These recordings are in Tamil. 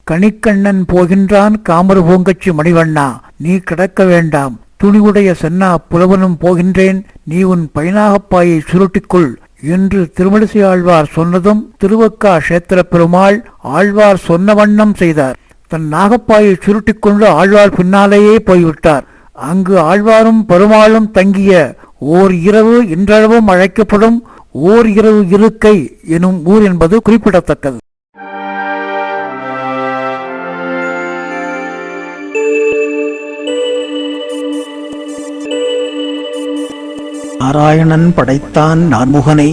கணிக்கண்ணன் போகின்றான் காமரு பூங்கச்சி மணிவண்ணா, நீ கிடக்க வேண்டாம். துணிவுடைய சென்னா புலவனும் போகின்றேன், நீ உன் பைனாகப்பாயை சுருட்டிக்கொள் என்று திருமழிசை ஆழ்வார் சொன்னதும் திருவக்கா கஷேத்திர பெருமாள் ஆழ்வார் சொன்ன வண்ணம் செய்தார். தன் நாகப்பாயை சுருட்டிக்கொண்டு ஆழ்வார் பின்னாலேயே போய்விட்டார். அங்கு ஆழ்வாரும் பெருமாளும் தங்கிய ஓர் இரவு இன்றளவும் அழைக்கப்படும் ஓர் இரவு இருக்கை எனும் ஊர் என்பது குறிப்பிடத்தக்கது. நாராயணன் படைத்தான் நான்முகனை,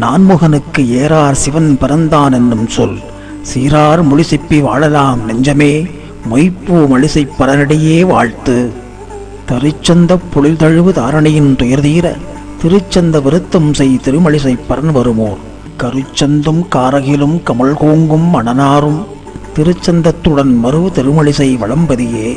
நான்முகனுக்கு ஏறார் சிவன் பிறந்தான் என்னும் சொல். சீரார் மொழிசிப்பி வாழலாம் நெஞ்சமே, மொய்ப்பூ மலிசை பரனடியே வாழ்த்து. தரிச்சந்த பொழில்தழுவு தாரணையின் துயர்தீர, திருச்சந்த விருத்தம் செய் திருமழிசை பரன் வருமோர். கருச்சந்தும் காரகிலும் கமல்கோங்கும் மணனாரும், திருச்சந்தத்துடன் மறு திருமழிசை வளம்பதியே.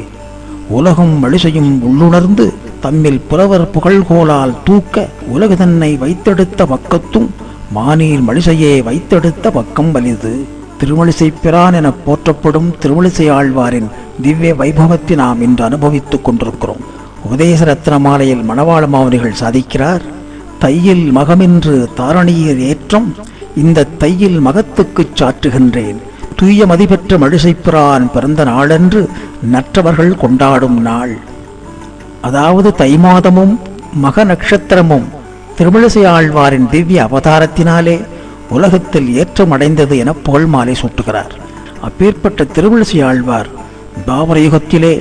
உலகும் மழிசையும் உள்ளுணர்ந்து தம்மில் புலவர் புகழ்கோலால் தூக்க, உலகு தன்னை வைத்தெடுத்த பக்கத்தும் மானீர் மழிசையே வைத்தெடுத்த பக்கம் வலிது. திருமழிசை பிரான் என போற்றப்படும் திருமழிசை ஆழ்வாரின் திவ்ய வைபவத்தை நாம் இன்று அனுபவித்துக் கொண்டிருக்கிறோம். உபதேச ரத்ன மாலையில் மணவாள மாமுனிகள் சாதிக்கிறார், தையில் மகமென்று தாரணியர் ஏற்றம், இந்த தையில் மகத்துக்குச் சாற்றுகின்றேன். தூய மதிபெற்ற மழிசைப்பிரான் பிறந்த நாளன்று நற்றவர்கள் கொண்டாடும் நாள். அதாவது தை மாதமும் மக நட்சத்திரமும் திருமழிசை ஆழ்வாரின் திவ்ய அவதாரத்தினாலே உலகத்தில் ஏற்றம் அடைந்தது என புகழ் மாலை சூட்டுகிறார். அப்பேற்பட்ட திருமழிசை ஆழ்வார் தாவர யுகத்திலே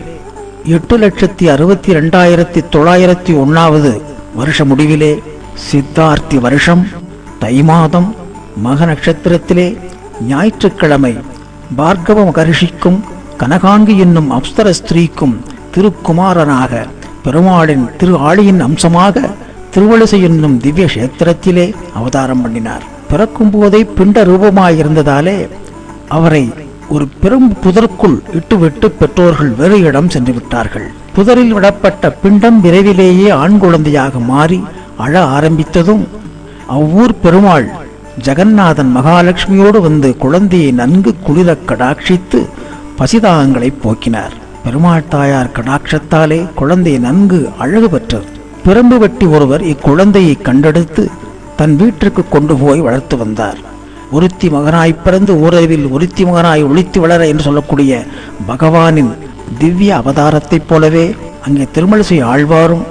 8,62,901 வருஷ முடிவிலே சித்தார்த்தி வருஷம் தை மாதம் மக நட்சத்திரத்திலே ஞாயிற்றுக்கிழமை பார்கவ மகரிஷிக்கும் கனகாங்கி என்னும் அப்சர ஸ்திரீக்கும் திருக்குமாரனாக பெருமாளின் திரு ஆளியின் அம்சமாக திருமழிசை என்னும் திவ்ய கஷேத்திரத்திலே அவதாரம் பண்ணினார். பிறக்கும் போதே பிண்ட ரூபமாயிருந்ததாலே அவரை ஒரு பெரும் புதற்குள் இட்டுவிட்டு பெற்றோர்கள் வேறு இடம் சென்று விட்டார்கள். புதரில் விடப்பட்ட பிண்டம் விரைவிலேயே ஆண் குழந்தையாக மாறி அழ ஆரம்பித்ததும் அவ்வூர் பெருமாள் ஜெகநாதன் மகாலட்சுமியோடு வந்து குழந்தையை நன்கு குளிர கடாட்சித்து பசிதாகங்களை போக்கினார். பெருமாள் தாயார் கடாட்சத்தாலே குழந்தை நன்கு அழகு பெற்றது. பிரம்பு வெட்டி ஒருவர் இக்குழந்தையை கண்டெடுத்து தன் வீட்டிற்கு கொண்டு போய் வளர்த்து வந்தார். ஒருத்தி மகனாய் பிறந்து ஊரறிவில் ஒருத்தி மகனாய் ஒளித்து வளர என்று சொல்லக்கூடிய பகவானின் திவ்ய அவதாரத்தைப் போலவே அங்கே திருமழிசை ஆழ்வாரும்,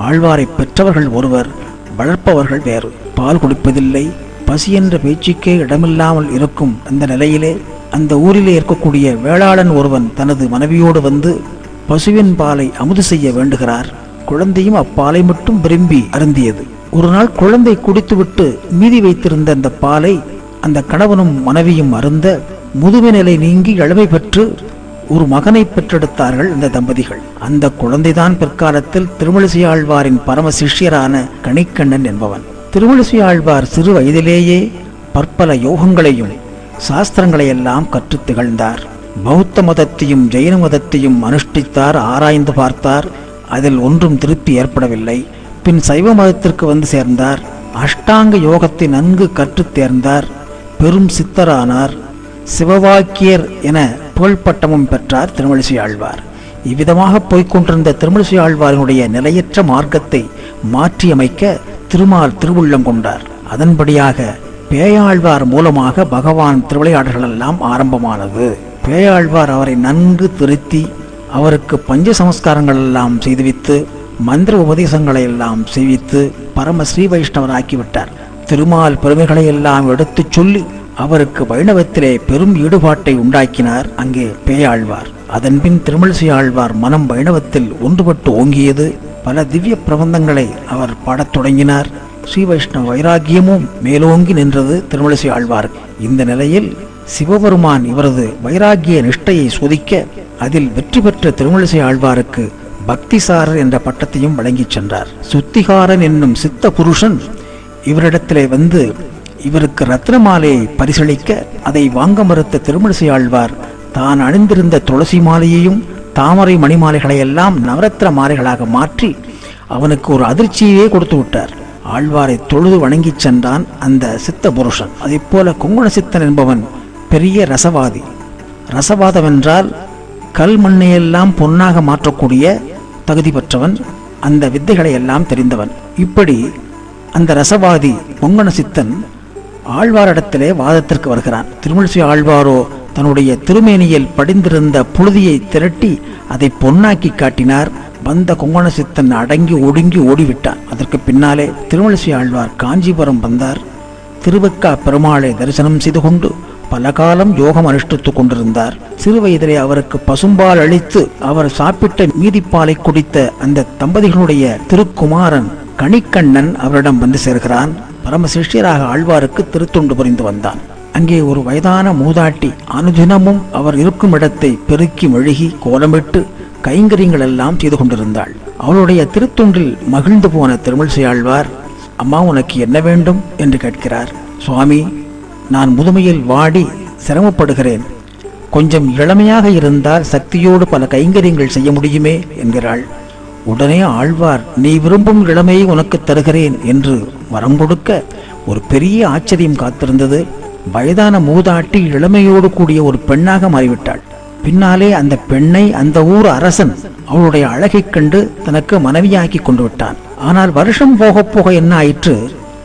ஆழ்வாரை பெற்றவர்கள் ஒருவர், வளர்ப்பவர்கள் வேறு. பால் குடிப்பதில்லை, பசி என்ற பேச்சுக்கே இடமில்லாமல் இருக்கும் அந்த நிலையிலே அந்த ஊரிலே இருக்கக்கூடிய வேளாளன் ஒருவன் தனது மனைவியோடு வந்து பசுவின் பாலை அமுது செய்ய வேண்டுகிறார். குழந்தையும் அப்பாலை மட்டும் விரும்பி அருந்தியது. ஒரு நாள் குழந்தை குடித்துவிட்டு மீதி வைத்திருந்த அந்த பாலை அந்த கணவனும் மனைவியும் அருந்த முதுமை நிலை நீங்கி இளமை பெற்று ஒரு மகனை பெற்றெடுத்தார்கள் இந்த தம்பதிகள். அந்த குழந்தைதான் பிற்காலத்தில் திருமழிசை ஆழ்வாரின் பரம சிஷ்யரான கணிக்கண்ணன் என்பவன். திருமழிசை ஆழ்வார் சிறு வயதிலேயே பற்பல யோகங்களையும் சாஸ்திரங்களையெல்லாம் கற்று திகழ்ந்தார். பௌத்த மதத்தையும் ஜெயின மதத்தையும் அனுஷ்டித்தார், ஆராய்ந்து பார்த்தார். அதில் ஒன்றும் திருப்தி ஏற்படவில்லை. பின் சைவ மதத்திற்கு வந்து சேர்ந்தார். அஷ்டாங்க யோகத்தை நன்கு கற்று தேர்ந்தார். பெரும் சித்தரானார். சிவவாக்கியர் என புகழ்பட்டமும் பெற்றார் திருமழிசை ஆழ்வார். இவ்விதமாக போய்கொண்டிருந்த திருமழிசை ஆழ்வாரினுடைய நிலையற்ற மார்க்கத்தை மாற்றியமைக்க திருமால் திருவுள்ளம் கொண்டார். அதன்படியாக பேயாழ்வார் மூலமாக பகவான் திருவிளையாடல்கள் எல்லாம் ஆரம்பமானது. பேயாழ்வார் அவரை நன்கு திருத்தி அவருக்கு பஞ்ச சமஸ்காரங்கள் எல்லாம் செய்துவித்து மந்திர உபதேசங்களை எல்லாம் செய்வித்து பரம ஸ்ரீ வைஷ்ணவர் ஆக்கிவிட்டார். திருமால் பெருமைகளை எல்லாம் எடுத்துச் சொல்லி அவருக்கு வைணவத்திலே பெரும் ஈடுபாட்டை உண்டாக்கினார் அங்கே பேயாழ்வார். அதன்பின் திருமழிசை ஆழ்வார் மனம் வைணவத்தில் ஒன்றுபட்டு ஓங்கியது. பல திவ்ய பிரபந்தங்களை அவர் பாடத் தொடங்கினார். ஸ்ரீ வைஷ்ணவ வைராகியமும் மேலோங்கி நின்றது திருமழிசை ஆழ்வார். இந்த நிலையில் சிவபெருமான் இவரது வைராகிய நிஷ்டையை சோதிக்க அதில் வெற்றி பெற்ற திருமழிசை ஆழ்வாருக்கு பக்திசாரர் என்ற பட்டத்தையும் வழங்கிச் சென்றார். சுத்திகாரன் என்னும் சித்த புருஷன் இவரிடத்திலே வந்து இவருக்கு ரத்ன மாலையை பரிசளிக்க அதை வாங்க மறுத்த திருமழிசை ஆழ்வார் தான் அணிந்திருந்த துளசி மாலையையும் தாமரை மணிமாலைகளை எல்லாம் நவரத்ன மாலைகளாக மாற்றி அவனுக்கு ஒரு அதிர்ச்சியே கொடுத்து விட்டார். ஆழ்வாரை தொழுது வணங்கிச் சென்றான் அந்த சித்த புருஷன். அதே போல கொங்குண சித்தன் என்பவன் பெரிய ரசவாதி. ரசவாதம் என்றால் கல் மண்ணையெல்லாம் பொன்னாக மாற்றக்கூடிய தகுதி பெற்றவன், அந்த வித்தைகளை எல்லாம் தெரிந்தவன். இப்படி அந்த ரசவாதி பொங்கன சித்தன் ஆழ்வாரிடத்திலே வாதத்திற்கு வருகிறான். திருமழிசை ஆழ்வாரோ தன்னுடைய திருமேனியில் படிந்திருந்த புழுதியை திரட்டி அதை பொன்னாக்கி காட்டினார். வந்த கொங்கண சித்தன் அடங்கி ஒடுங்கி ஓடிவிட்டான். அதற்கு பின்னாலே திருமழிசை ஆழ்வார் காஞ்சிபுரம் வந்தார். திருவக்கா பெருமாளை தரிசனம் செய்து கொண்டு பல காலம் யோகம் அனுஷ்டித்துக் கொண்டிருந்தார். சிறு வயதிலே அவருக்கு பசும்பால் அளித்து அவர் சாப்பிட்ட மீதிப்பாலை குடித்த அந்த தம்பதிகளுடைய திருக்குமாரன் கணிக்கண்ணன் அவரிடம் வந்து சேர்கிறான். பரம சிஷ்யராக ஆழ்வாருக்கு திருத்தொண்டு புரிந்து வந்தான். அங்கே ஒரு வயதான மூதாட்டி அனுதினமும் அவர் இருக்கும் இடத்தை பெருக்கி மெழுகி கோலமிட்டு கைங்கரியங்கள் எல்லாம் செய்து கொண்டிருந்தாள். அவளுடைய திருத்தொண்டில் மகிழ்ந்து போன திருமழிசை ஆழ்வார், அம்மா உனக்கு என்ன வேண்டும் என்று கேட்கிறார். சுவாமி, நான் முதுமையில் வாடி சிரமப்படுகிறேன். கொஞ்சம் இளமையாக இருந்தால் சக்தியோடு பல கைங்கரியங்கள் செய்ய முடியுமே என்கிறாள். உடனே ஆழ்வார், நீ விரும்பும் இளமையை உனக்கு தருகிறேன் என்று வரம் கொடுக்க ஒரு பெரிய ஆச்சரியம் காத்திருந்தது. வயதான மூதாட்டி இளமையோடு கூடிய ஒரு பெண்ணாக மாறிவிட்டாள். பின்னாலே அந்த பெண்ணை அந்த ஊர் அரசன் அவளுடைய அழகைக் கண்டு தனக்கு மனைவியாக்கி கொண்டு விட்டான். ஆனால் வருஷம் போக போக என்ன ஆயிற்று,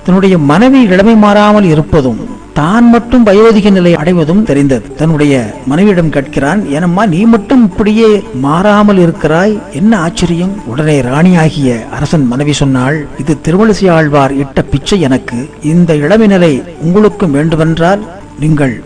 தன்னுடைய மனைவி இளமை மாறாமல் இருப்பதும் தான் மட்டும் வயோதிக நிலை அடைவதும் தெரிந்தது. தன்னுடைய மனைவியிடம் கேட்கிறான், ஏனம்மா நீ மட்டும் இப்படியே மாறாமல் இருக்கிறாய், என்ன ஆச்சரியம்? உடனே ராணியாகிய அரசன் மனைவி சொன்னாள், இது திருமழிசை ஆழ்வார் இட்ட பிச்சை எனக்கு. இந்த இளமை நிலை உங்களுக்கும் வேண்டுமென்றால் நீங்கள்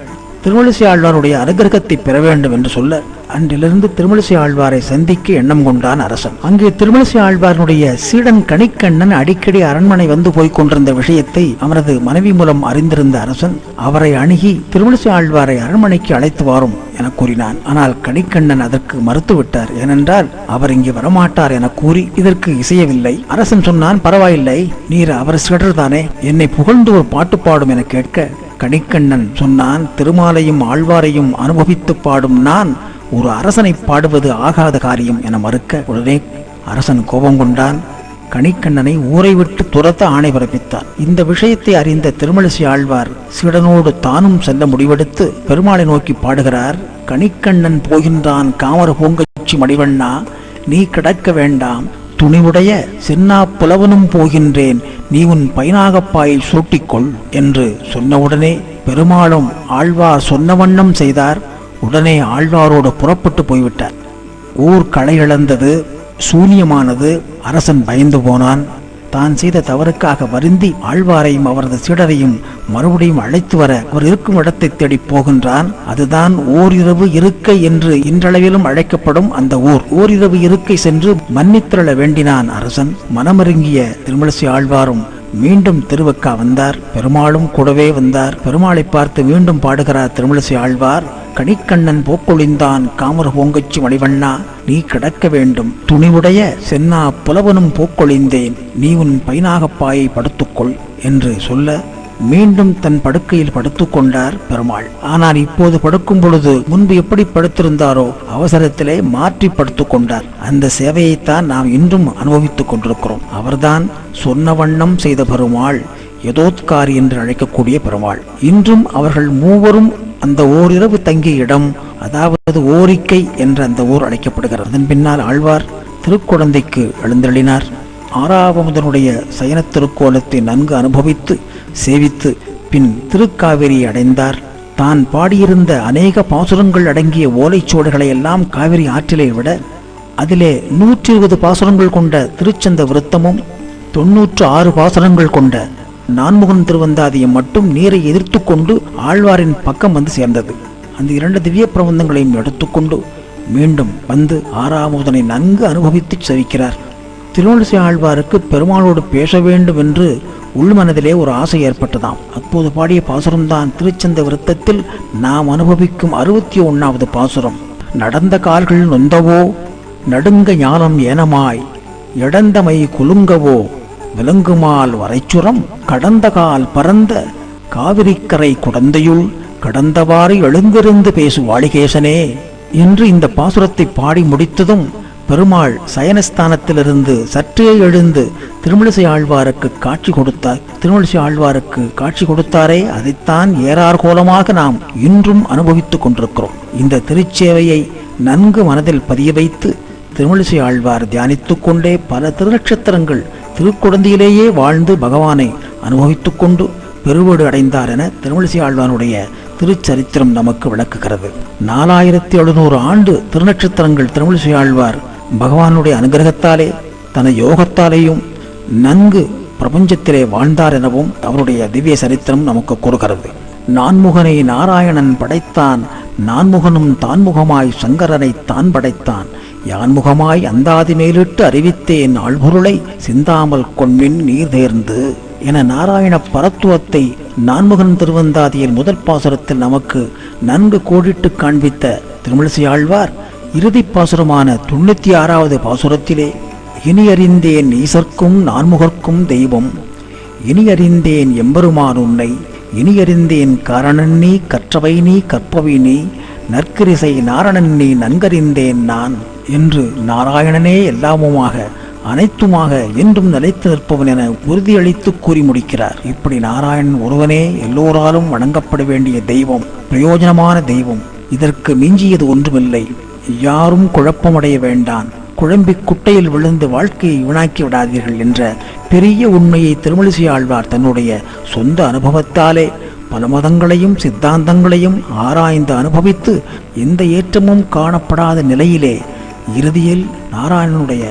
திருமழிசை ஆழ்வாருடைய அனுகிரகத்தை பெற வேண்டும் என்று சொல்ல, அன்றிலிருந்து திருமழிசை ஆழ்வாரை சந்திக்க எண்ணம் கொண்டான் அரசன். அங்கே திருமழிசை ஆழ்வாருடைய சீடன் கணிக்கண்ணன் அடிக்கடி அரண்மனை வந்து போய்க் கொண்டிருந்த விஷயத்தை அவரது மனைவி மூலம் அறிந்திருந்த அரசன் அவரை அணுகி திருமழிசை ஆழ்வாரை அரண்மனைக்கு அழைத்து வாரும் என கூறினான். ஆனால் கணிக்கண்ணன் அதற்கு மறுத்துவிட்டார். ஏனென்றால் அவர் இங்கே வரமாட்டார் என கூறி இதற்கு இசையவில்லை. அரசன் சொன்னான், பரவாயில்லை, நீர் அவர் சீடர் தானே, என்னை புகழ்ந்து ஒரு பாட்டு பாடும் என கேட்க கணிக்கண்ணன் சொன்னான், திருமாலையும் ஆழ்வாரையும் அனுபவித்து பாடும் நான் ஒரு அரசனை பாடுவது ஆகாத காரியம் என மறுக்க, உடனே அரசன் கோபம் கொண்டான். கணிக்கண்ணனை ஊரை விட்டு துரத்த ஆணை பிறப்பித்தார். இந்த விஷயத்தை அறிந்த திருமழிசை ஆழ்வார் சீடனோடு தானும் செல்ல முடிவெடுத்து பெருமாளை நோக்கி பாடுகிறார். கணிக்கண்ணன் போகின்றான் காமர பூங்கச்சி மணிவண்ணா, நீ கிடக்க வேண்டாம், துணிவுடைய சென்னா புலவனும் போகின்றேன், நீ உன் பைனாகப்பாயை சூட்டிக்கொள் என்று சொன்னவுடனே பெருமாளும் ஆழ்வார் சொன்ன வண்ணம் செய்தார். உடனே ஆழ்வாரோடு புறப்பட்டு போய்விட்டார். ஊர் களை இழந்தது, சூன்யமானது. அரசன் பயந்து போனான். தான் செய்த தவறுக்காக வருந்தி ஆழ்வாரையும் அவரது சீடரையும் மறுபடியும் அழைத்து வர அவர் இருக்கும் இடத்தை தேடி போகின்றான். அதுதான் ஓரிரவு இருக்கை என்று இன்றளவிலும் அழைக்கப்படும் அந்த ஊர். ஓரிரவு இருக்கை சென்று மன்னித்திரள வேண்டினான் அரசன். மனமருங்கிய திருமழிசை ஆழ்வாரும் மீண்டும் திருவக்கா வந்தார். பெருமாளும் கூடவே வந்தார். பெருமாளை பார்த்து மீண்டும் பாடுகிறார் திருமழிசை ஆழ்வார், கணிக்கண்ணன் போக்கொழிந்தான் காமர பூங்கச்சி மணிவண்ணா, நீ கிடக்க வேண்டும், துணிவுடைய சென்னா புலவனும் போக்கொழிந்தேன், நீ உன் பைனாகப்பாயை படுத்துக்கொள் என்று சொல்ல மீண்டும் தன் படுக்கையில் படுத்துக்கொண்டார் பெருமாள். ஆனால் இப்போது படுக்கும் பொழுது முன்பு எப்படி படுத்திருந்தாரோ அவசரத்திலே மாற்றி படுத்துக்கொண்டார். அந்த சேவையைத்தான் நாம் இன்றும் அனுபவித்துக் கொண்டிருக்கிறோம். அவர்தான் சொன்ன வண்ணம் செய்த பெருமாள், யதோத்காரி என்று அழைக்கக்கூடிய பெருமாள். இன்றும் அவர்கள் மூவரும் அந்த ஓரிரவு தங்கிய இடம், அதாவது ஓரிக்கை என்ற அந்த ஊர் அழைக்கப்படுகிறது. அதன் பின்னால் ஆழ்வார் திருக்குழந்தைக்கு எழுந்தருளினார். ஆறாவமுதனுடைய சயன திருக்கோலத்தை நன்கு அனுபவித்து சேவித்து பின் திருக்காவேரியை அடைந்தார். தான் பாடியிருந்த அநேக பாசுரங்கள் அடங்கிய ஓலைச்சுவடுகளை எல்லாம் காவிரி ஆற்றிலே விட அதிலே 120 பாசுரங்கள் கொண்ட திருச்சந்த விருத்தமும் 96 பாசுரங்கள் கொண்ட நான்முகன் திருவந்தாதியம் மட்டும் நீரை எதிர்த்து கொண்டு ஆழ்வாரின் பக்கம் வந்து சேர்ந்தது. அந்த 2 திவ்ய பிரபந்தங்களையும் எடுத்துக்கொண்டு மீண்டும் வந்து ஆறாமுதனை நன்கு அனுபவித்து செவிக்கிறார். திருமழிசை ஆழ்வாருக்கு பெருமாளோடு பேச வேண்டும் என்று உள்மனதிலே ஒரு ஆசை ஏற்பட்டதாம். அப்போது பாடிய பாசுரம்தான் திருச்சந்த விருத்தத்தில் நாம் அனுபவிக்கும் 61வது பாசுரம். நடந்த கால்கள் நொந்தவோ நடுங்க ஞானம் ஏனமாய், எடந்தமை குலுங்கவோ விலங்குமால் வரைச்சுரம், கடந்த கால் பரந்த காவிரிக்கரை குடந்தையுள் கடந்தவாறு எழுந்திருந்து பேசு வாழிகேசனே என்று இந்த பாசுரத்தை பாடி முடித்ததும் பெருமாள் சயனஸ்தானத்திலிருந்து சற்றே எழுந்து திருமழிசை ஆழ்வாருக்கு காட்சி கொடுத்தார். திருமழிசை ஆழ்வாருக்கு காட்சி கொடுத்தாரே, அதைத்தான் ஏறார்கோலமாக நாம் இன்றும் அனுபவித்துக் கொண்டிருக்கிறோம். இந்த திருச்சேவையை நன்கு மனதில் பதிய வைத்து திருமழிசை ஆழ்வார் தியானித்துக் கொண்டே பல திருநட்சத்திரங்கள் திருக்குடந்தையிலேயே வாழ்ந்து பகவானை அனுபவித்துக் கொண்டு பெருவீடு அடைந்தார் என திருமழிசை ஆழ்வானுடைய திருச்சரித்திரம் நமக்கு விளக்குகிறது. 4700 ஆண்டு திருநட்சத்திரங்கள் திருமழிசை ஆழ்வார் பகவானுடைய அனுகிரகத்தாலே தன யோகத்தாலேயும் நன்கு பிரபஞ்சத்திலே வாழ்ந்தார் எனவும் அவருடைய திவ்ய சரித்திரம் நமக்கு கூறுகிறது. நான்முகனை நாராயணன் படைத்தான், நான்முகனும் தான்முகமாய் சங்கரனை தான் படைத்தான், யான்முகமாய் அந்தாதி மேலிட்டு அறிவித்தேன் ஆழ்பொருளை சிந்தாமல் கொண்மின் நீர் தேர்ந்து என நாராயண பரத்துவத்தை நான்முகன் திருவந்தாதியின் முதல் பாசுரத்தில் நமக்கு நன்கு கோடிட்டு காண்பித்த திருமழிசை ஆழ்வார் இறுதிப் பாசுரமான 96வது பாசுரத்திலே இனி அறிந்தேன் ஈசர்க்கும் நான்முகர்க்கும் தெய்வம், இனி அறிந்தேன் எம்பெருமான் உன்னை, இனி அறிந்தேன் காரணன் நீ, கற்றவை நீ, கற்பவை நீ, நற்கிரிசை நாரணன் நீ, நன்கறிந்தேன் நான் என்று நாராயணனே எல்லாமுமாக அனைத்துமாக என்றும் நிலைத்து நிற்பவன் என உறுதியளித்து கூறி முடிக்கிறார். இப்படி நாராயணன் ஒருவனே எல்லோராலும் வணங்கப்பட வேண்டிய தெய்வம், பிரயோஜனமான தெய்வம். இதற்கு மிஞ்சியது ஒன்றுமில்லை. யாரும் குழப்பமடைய வேண்டான், குழம்பி குட்டையில் விழுந்து வாழ்க்கையை வீணாக்கி விடாதீர்கள் என்ற பெரிய உண்மையை திருமழிசை ஆழ்வார் தன்னுடைய சொந்த அனுபவத்தாலே பல மதங்களையும் சித்தாந்தங்களையும் ஆராய்ந்து அனுபவித்து எந்த ஏற்றமும் காணப்படாத நிலையிலே இறுதியில் நாராயணனுடைய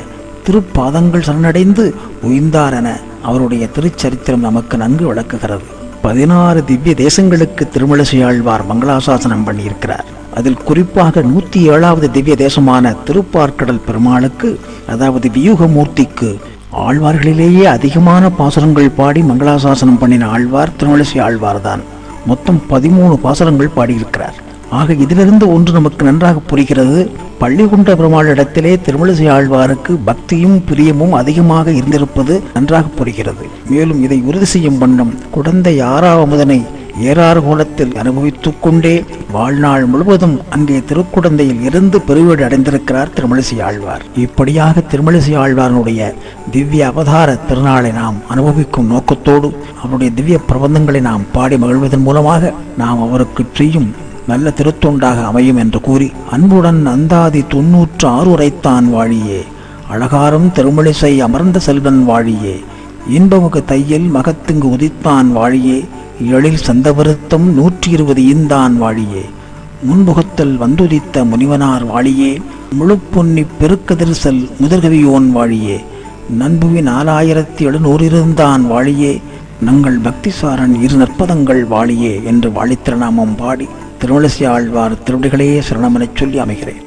திருப்பாதங்கள் சரணடைந்து உய்ந்தார் என அவருடைய திருச்சரித்திரம் நமக்கு நன்கு விளக்குகிறது. 16 திவ்ய தேசங்களுக்கு திருமழிசை ஆழ்வார் மங்களாசாசனம் பண்ணியிருக்கிறார். அதில் குறிப்பாக 107வது திவ்ய தேசமான திருப்பார்க்கடல் பெருமாளுக்கு, அதாவது வியூகமூர்த்திக்கு ஆழ்வார்களிலேயே அதிகமான பாசுரங்கள் பாடி மங்களாசாசனம் பண்ணின ஆழ்வார் திருமழிசை ஆழ்வார் தான். மொத்தம் 13 பாசுரங்கள் பாடியிருக்கிறார். ஆக இதிலிருந்து ஒன்று நமக்கு நன்றாக புரிகிறது. பள்ளிகொண்ட பெருமாளிடத்திலே திருமழிசை ஆழ்வாருக்கு பக்தியும் பிரியமும் அதிகமாக இருந்திருப்பது நன்றாக புரிகிறது. மேலும் இதை உறுதி செய்யும் வண்ணம் குடந்தை ஆறாவமுதனை ஏறார்கோலத்தில் அனுபவித்துக் கொண்டே வாழ்நாள் முழுவதும் அங்கே திருக்குடந்தையில் இருந்து பெருவீடு அடைந்திருக்கிறார் திருமழிசை ஆழ்வார். இப்படியாக திருமழிசை ஆழ்வாரனுடைய திவ்ய அவதார திருநாளை நாம் அனுபவிக்கும் நோக்கத்தோடு அவருடைய திவ்ய பிரபந்தங்களை நாம் பாடி மகிழ்வதன் மூலமாக நாம் அவருக்கு செய்யும் நல்ல திருத்தொண்டாக அமையும் என்று கூறி அன்புடன் அந்தாதி 96 உரைத்தான் வாழியே, அழகாரும் திருமழிசை அமர்ந்த செல்வன் வாழியே, இன்பமுக தையில் மகத்துங்கு உதித்தான் வாழியே, எழில் சந்தவருத்தம் 120 ஈந்தான் வாழியே, முன்புகத்தில் வந்துதித்த முனிவனார் வாழியே, முழுப்பொன்னி பெருக்கதிர்சல் முதற்கவியோன் வாழியே, நண்புவி 4700 இருந்தான் வாழியே, நங்கள் பக்திசாரன் 2 நற்பதங்கள் வாழியே என்று வாழித்திருநாமம் பாடி திருமழிசை ஆழ்வார் திருவடிகளே சரணமெனச் சொல்லி அமைகிறேன்.